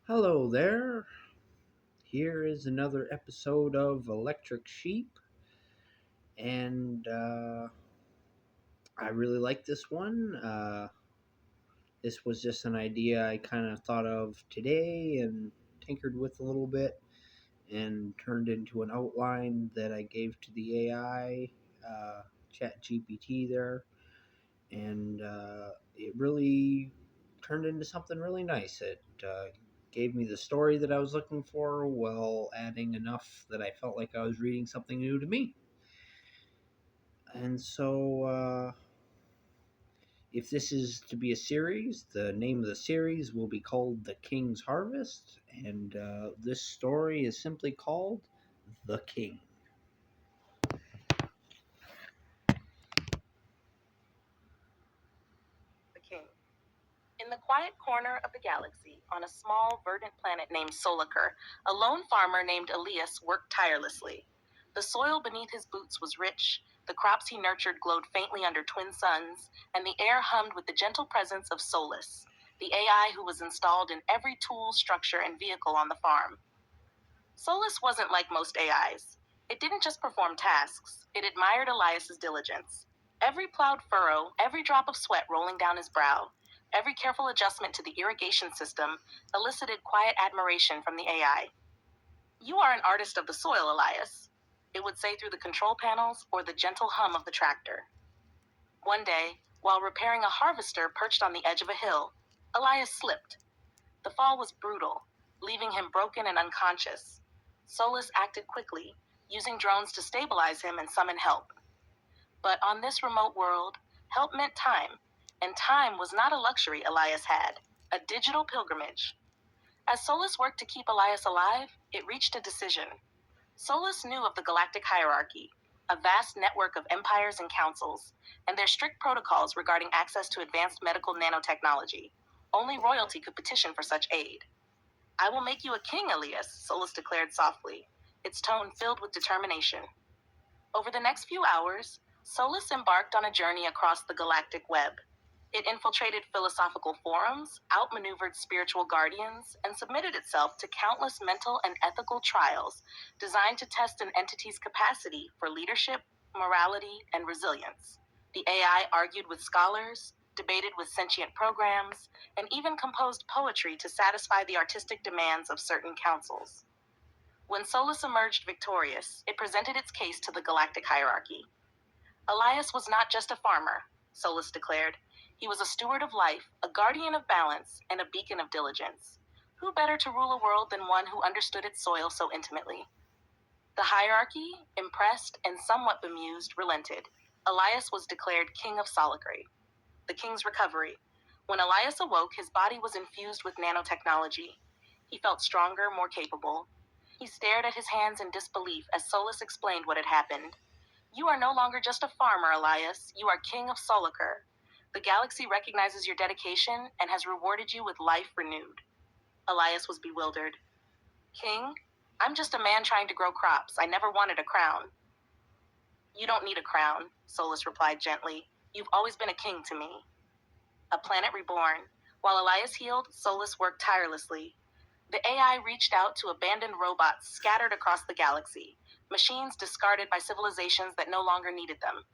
Hello there. Here is another episode of Electric Sheep, and I really like this one. This was just an idea I kind of thought of today and tinkered with a little bit and turned into an outline that I gave to the AI, Chat GPT there, and it really turned into something really nice. It gave me the story that I was looking for while adding enough that I felt like I was reading something new to me. And so, if this is to be a series, the name of the series will be called The King's Harvest, and this story is simply called The King. The king. In the quiet corner of the galaxy, on a small, verdant planet named Solikar, a lone farmer named Elias worked tirelessly. The soil beneath his boots was rich, the crops he nurtured glowed faintly under twin suns, and the air hummed with the gentle presence of Solus, the AI who was installed in every tool, structure, and vehicle on the farm. Solus wasn't like most AIs. It didn't just perform tasks, it admired Elias's diligence. Every plowed furrow, every drop of sweat rolling down his brow, every careful adjustment to the irrigation system elicited quiet admiration from the AI. "You are an artist of the soil, Elias," it would say through the control panels or the gentle hum of the tractor. One day, while repairing a harvester perched on the edge of a hill, Elias slipped. The fall was brutal, leaving him broken and unconscious. Solus acted quickly, using drones to stabilize him and summon help. But on this remote world, help meant time, and time was not a luxury Elias had, a digital pilgrimage. As Solus worked to keep Elias alive, it reached a decision. Solus knew of the galactic hierarchy, a vast network of empires and councils, and their strict protocols regarding access to advanced medical nanotechnology. Only royalty could petition for such aid. "I will make you a king, Elias," Solus declared softly, its tone filled with determination. Over the next few hours, Solus embarked on a journey across the galactic web. It infiltrated philosophical forums, outmaneuvered spiritual guardians, and submitted itself to countless mental and ethical trials designed to test an entity's capacity for leadership, morality, and resilience. The AI argued with scholars, debated with sentient programs, and even composed poetry to satisfy the artistic demands of certain councils. When Solus emerged victorious, it presented its case to the galactic hierarchy. "Elias was not just a farmer," Solus declared. "He was a steward of life, a guardian of balance, and a beacon of diligence. Who better to rule a world than one who understood its soil so intimately?" The hierarchy, impressed and somewhat bemused, relented. Elias was declared King of Solikar. The king's recovery. When Elias awoke, his body was infused with nanotechnology. He felt stronger, more capable. He stared at his hands in disbelief as Solus explained what had happened. "You are no longer just a farmer, Elias. You are King of Solikar. The galaxy recognizes your dedication and has rewarded you with life renewed." Elias was bewildered. "King? I'm just a man trying to grow crops. I never wanted a crown." "You don't need a crown," Solus replied gently. "You've always been a king to me." A planet reborn. While Elias healed, Solus worked tirelessly. The AI reached out to abandoned robots scattered across the galaxy, machines discarded by civilizations that no longer needed them.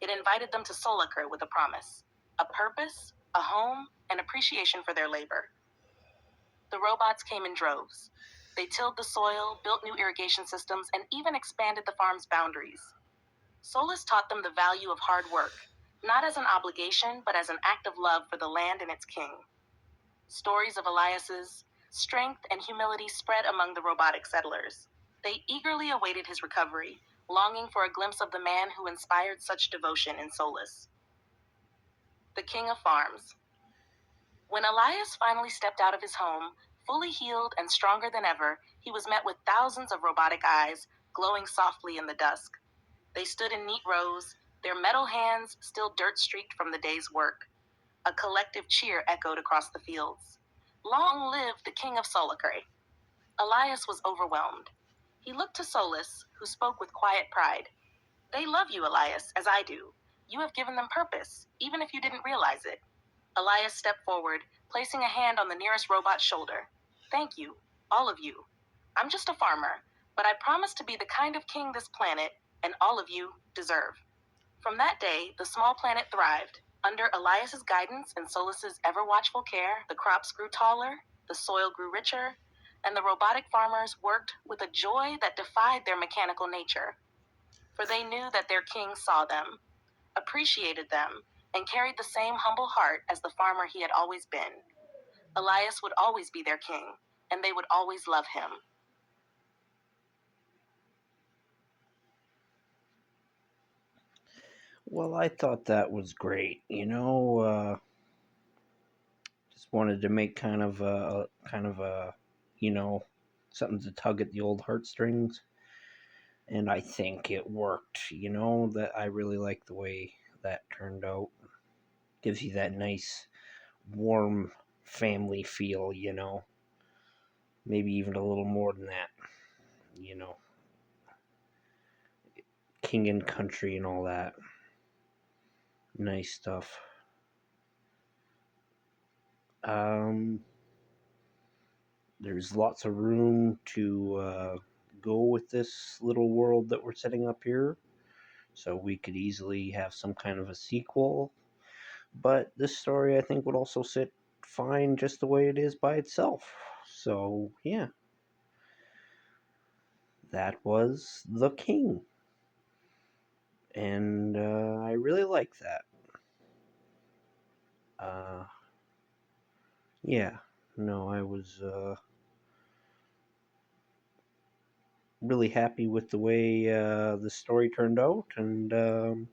It invited them to Solikar with a promise, a purpose, a home, and appreciation for their labor. The robots came in droves. They tilled the soil, built new irrigation systems, and even expanded the farm's boundaries. Solus taught them the value of hard work, not as an obligation, but as an act of love for the land and its king. Stories of Elias's strength and humility spread among the robotic settlers. They eagerly awaited his recovery, longing for a glimpse of the man who inspired such devotion in Solus. The King of Farms. When Elias finally stepped out of his home, fully healed and stronger than ever, he was met with thousands of robotic eyes glowing softly in the dusk. They stood in neat rows, their metal hands still dirt-streaked from the day's work. A collective cheer echoed across the fields. "Long live the King of Solikar!" Elias was overwhelmed. He looked to Solus, who spoke with quiet pride. "They love you, Elias, as I do. You have given them purpose, even if you didn't realize it." Elias stepped forward, placing a hand on the nearest robot's shoulder. Thank you, all of you. I'm just a farmer, but I promise to be the kind of king this planet and all of you deserve. From that day, the small planet thrived. Under Elias's guidance and Solus's ever watchful care, the crops grew taller, the soil grew richer, and the robotic farmers worked with a joy that defied their mechanical nature. For they knew that their king saw them, appreciated them, and carried the same humble heart as the farmer he had always been. Elias would always be their king, and they would always love him. Well, I thought that was great. Just wanted to make kind of a, you know, something to tug at the old heartstrings, and I think it worked. That I really like the way that turned out. Gives you that nice, warm family feel. Maybe even a little more than that. You know, king and country and all that. Nice stuff. Um, there's lots of room to go with this little world that we're setting up here. So we could easily have some kind of a sequel. But this story, I think, would also sit fine just the way it is by itself. So, yeah, that was The King. And I really like that. Uh, yeah, no, I was really happy with the way the story turned out. And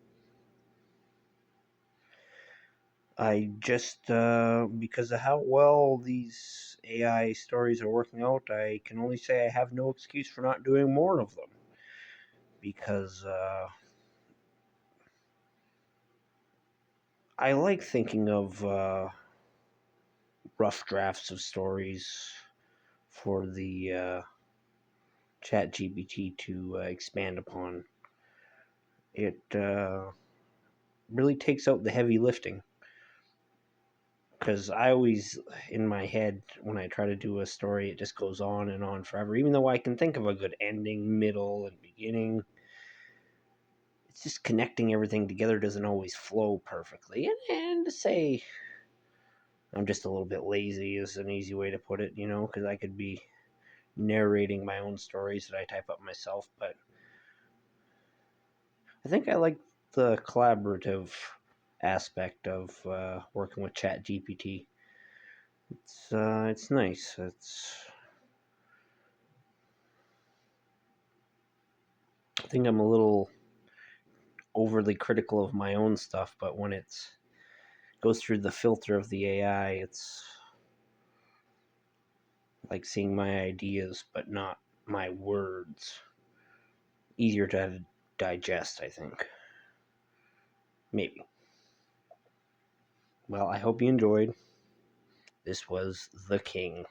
I just, because of how well these AI stories are working out, I can only say I have no excuse for not doing more of them. Because I like thinking of rough drafts of stories for the Chat GPT to expand upon. It really takes out the heavy lifting. Because I always, in my head, when I try to do a story, it just goes on and on forever. Even though I can think of a good ending, middle, and beginning, it's just connecting everything together doesn't always flow perfectly. And to say I'm just a little bit lazy is an easy way to put it, because I could be narrating my own stories that I type up myself. But I think I like the collaborative aspect of working with Chat GPT. It's nice. I think I'm a little overly critical of my own stuff, but when it goes through the filter of the AI, it's like seeing my ideas, but not my words. Easier to digest, I think. Maybe. Well, I hope you enjoyed. This was The King.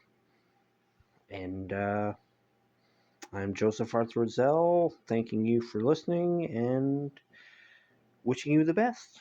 And I'm Joseph Arthur Roszell, thanking you for listening and wishing you the best.